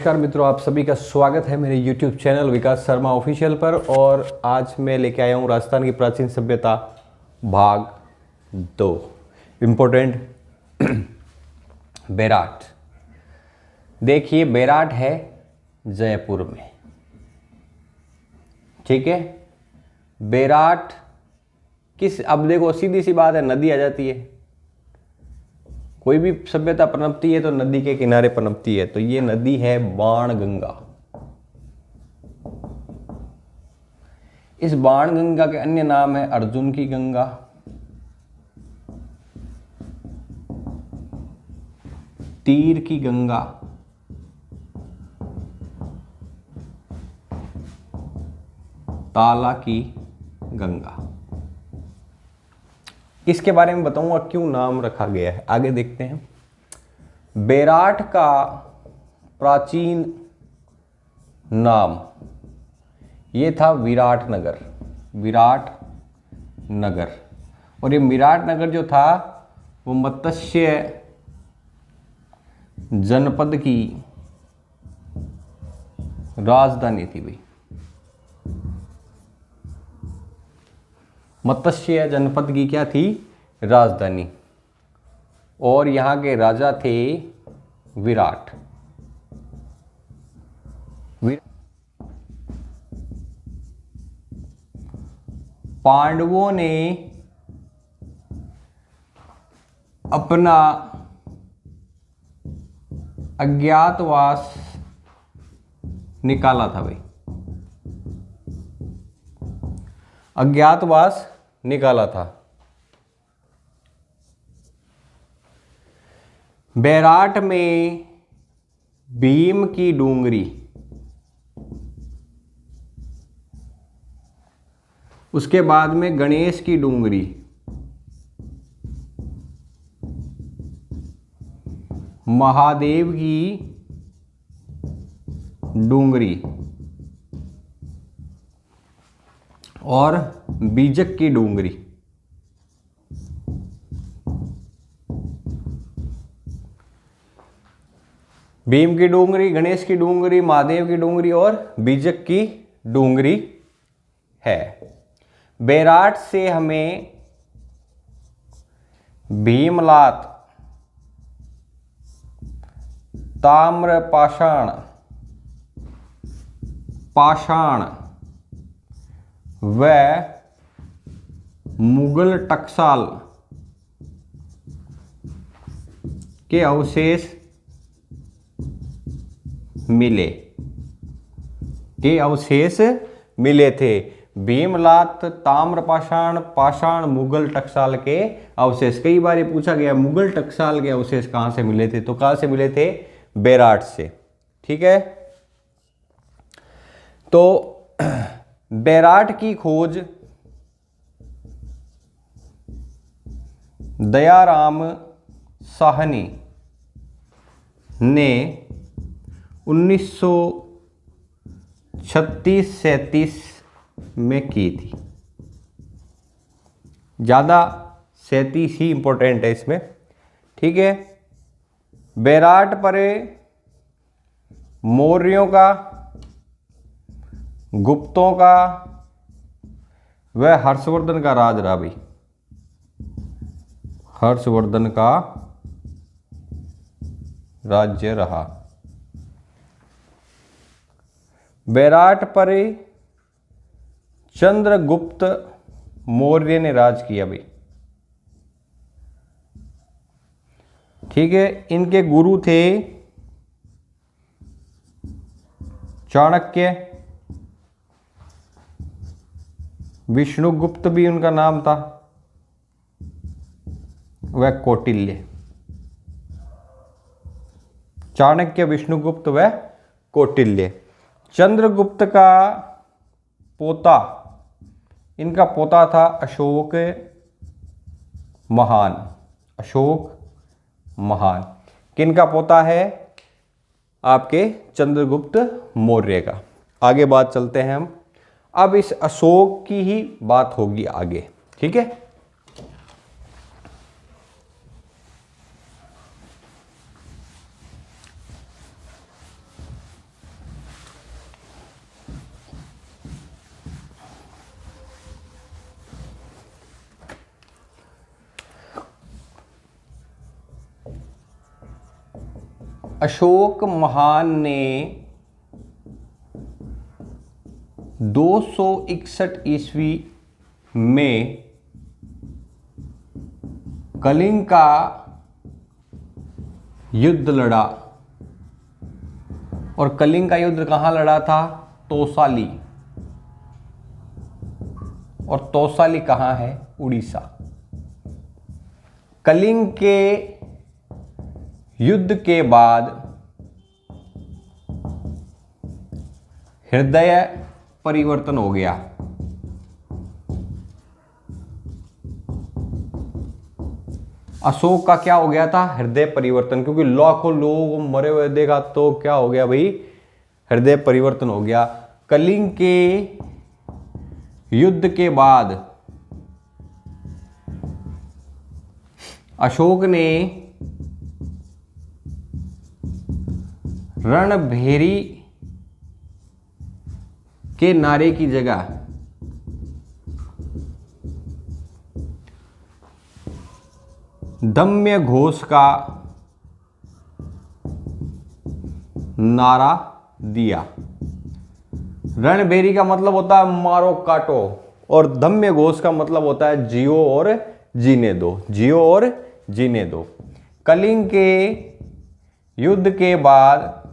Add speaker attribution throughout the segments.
Speaker 1: नमस्कार मित्रों, आप सभी का स्वागत है मेरे YouTube चैनल विकास शर्मा ऑफिशियल पर। और आज मैं लेके आया हूँ राजस्थान की प्राचीन सभ्यता भाग 2 इम्पोर्टेंट बेराट। देखिए, बेराट है जयपुर में, ठीक है। बेराट किस, अब देखो सीधी सी बात है, नदी आ जाती है, कोई भी सभ्यता पनपती है तो नदी के किनारे पनपती है। तो ये नदी है बाणगंगा। इस बाणगंगा के अन्य नाम है अर्जुन की गंगा, तीर की गंगा, ताला की गंगा। इसके बारे में बताऊंगा क्यों नाम रखा गया है, आगे देखते हैं। बेराट का प्राचीन नाम ये था विराट नगर, विराट नगर। और ये विराट नगर जो था वो मत्स्य जनपद की राजधानी थी भाई। मत्स्य जनपद की क्या थी? राजधानी। और यहाँ के राजा थे विराट। पांडवों ने अपना अज्ञातवास निकाला था भाई, अज्ञातवास निकाला था। बेराट में भीम की डूंगरी, उसके बाद में गणेश की डूंगरी, महादेव की डूंगरी और बीजक की डूंगरी। भीम की डूंगरी, गणेश की डूंगरी, महादेव की डूंगरी और बीजक की डूंगरी है। बेराट से हमें भीमलात, ताम्र पाषाण, पाषाण व मुगल टकसाल के अवशेष मिले, थे। भीमलात, ताम्रपाषाण, पाषाण, मुगल टकसाल के अवशेष। कई बार ये पूछा गया मुगल टकसाल के अवशेष कहां से मिले थे, तो कहां से मिले थे? बेराट से, ठीक है। तो बेराट की खोज दयाराम साहनी ने 1936-37 में की थी। ज़्यादा 37 ही इंपॉर्टेंट है इसमें, ठीक है। बेराट पर मौर्यों का, गुप्तों का व हर्षवर्धन का राज रहा भाई। हर्षवर्धन का राज्य रहा। बेराट पर चंद्रगुप्त मौर्य ने राज किया भाई, ठीक है। इनके गुरु थे चाणक्य, विष्णुगुप्त भी उनका नाम था, वह कौटिल्य। चाणक्य, विष्णुगुप्त व कौटिल्य। चंद्रगुप्त का पोता, इनका पोता था अशोक महान। अशोक महान किनका पोता है? आपके चंद्रगुप्त मौर्य का। आगे बात चलते हैं हम। अब इस अशोक की ही बात होगी आगे, ठीक है। अशोक महान ने 261 ईस्वी में कलिंग का युद्ध लड़ा। और कलिंग का युद्ध कहाँ लड़ा था? तोसाली। और तोसाली कहाँ है? उड़ीसा। कलिंग के युद्ध के बाद हृदय परिवर्तन हो गया। अशोक का क्या हो गया था? हृदय परिवर्तन, क्योंकि लाखों लोग मरे हुए देखा तो क्या हो गया भाई? हृदय परिवर्तन हो गया। कलिंग के युद्ध के बाद अशोक ने रणभेरी के नारे की जगह दम्य घोष का नारा दिया। रणभेरी का मतलब होता है मारो काटो, और दम्य घोष का मतलब होता है जियो और जीने दो, जियो और जीने दो। कलिंग के युद्ध के बाद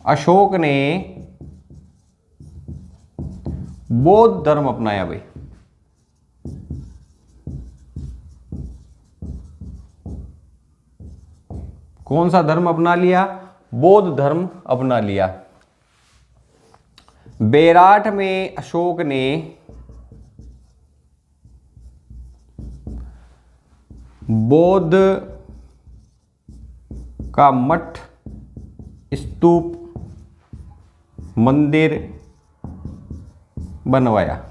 Speaker 1: अशोक ने बौद्ध धर्म अपनाया भाई। कौन सा धर्म अपना लिया? बौद्ध धर्म अपना लिया। बेराट में अशोक ने बौद्ध का मठ, स्तूप, मंदिर बनवाया।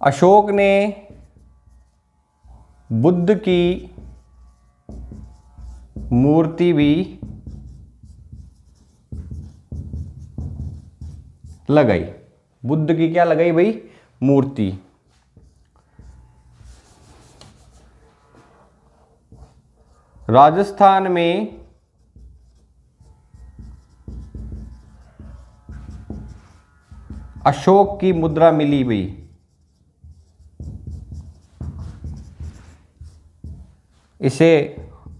Speaker 1: अशोक ने बुद्ध की मूर्ति भी लगाई। बुद्ध की क्या लगाई भाई? मूर्ति। राजस्थान में अशोक की मुद्रा मिली भाई। इसे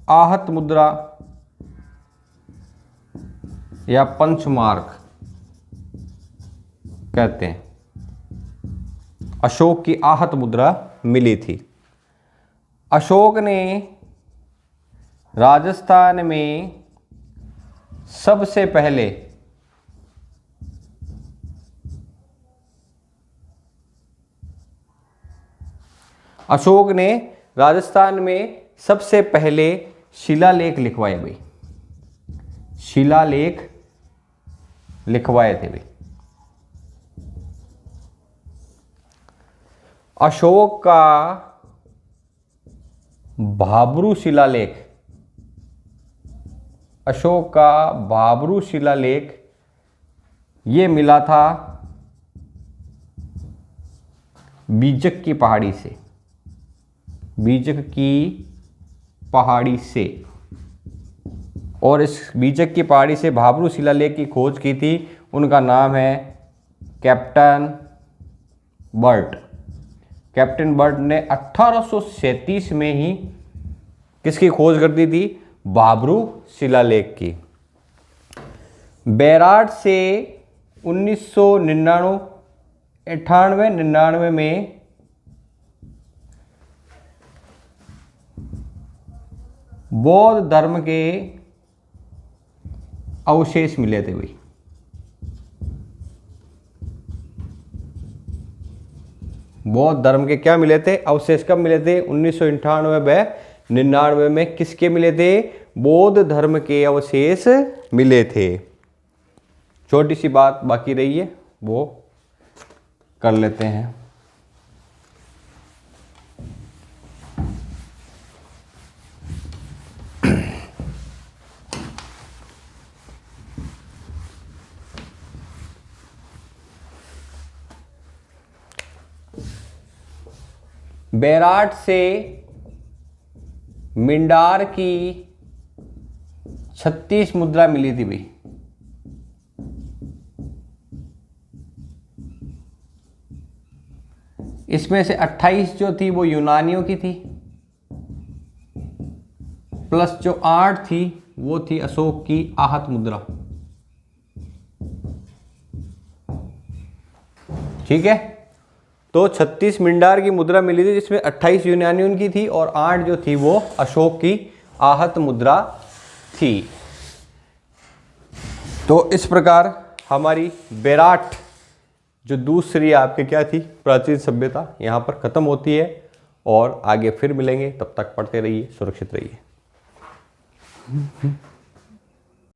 Speaker 1: आहत मुद्रा या पंचमार्क कहते हैं। अशोक की आहत मुद्रा मिली थी। अशोक ने राजस्थान में सबसे पहले अशोक ने राजस्थान में सबसे पहले शिलालेख लिखवाए भाई। शिलालेख लिखवाए थे भाई। अशोक का भाब्रू शिलालेख, अशोक का भाब्रू शिलालेख ये मिला था बीजक की पहाड़ी से। बीजक की पहाड़ी से। और इस बीजक की पहाड़ी से भाब्रू शिलालेख की खोज की थी, उनका नाम है कैप्टन बर्ट। कैप्टन बर्ट ने 1837 में ही किसकी खोज कर दी थी? भाब्रू शिलालेख की। बेराट से 1999 में बौद्ध धर्म के अवशेष मिले थे भाई। बौद्ध धर्म के क्या मिले थे? अवशेष। कब मिले थे? 1998 में किसके मिले थे? बौद्ध धर्म के अवशेष मिले थे। छोटी सी बात बाकी रही है, वो कर लेते हैं। बेराट से मिंडार की 36 मुद्रा मिली थी भाई। इसमें से 28 जो थी वो यूनानियों की थी, प्लस जो 8 थी वो थी अशोक की आहत मुद्रा। ठीक है, तो 36 मिंडार की मुद्रा मिली थी जिसमें 28 यूनानियों की थी और 8 जो थी वो अशोक की आहत मुद्रा थी। तो इस प्रकार हमारी बेराट जो दूसरी आपके क्या थी प्राचीन सभ्यता यहाँ पर खत्म होती है। और आगे फिर मिलेंगे, तब तक पढ़ते रहिए, सुरक्षित रहिए।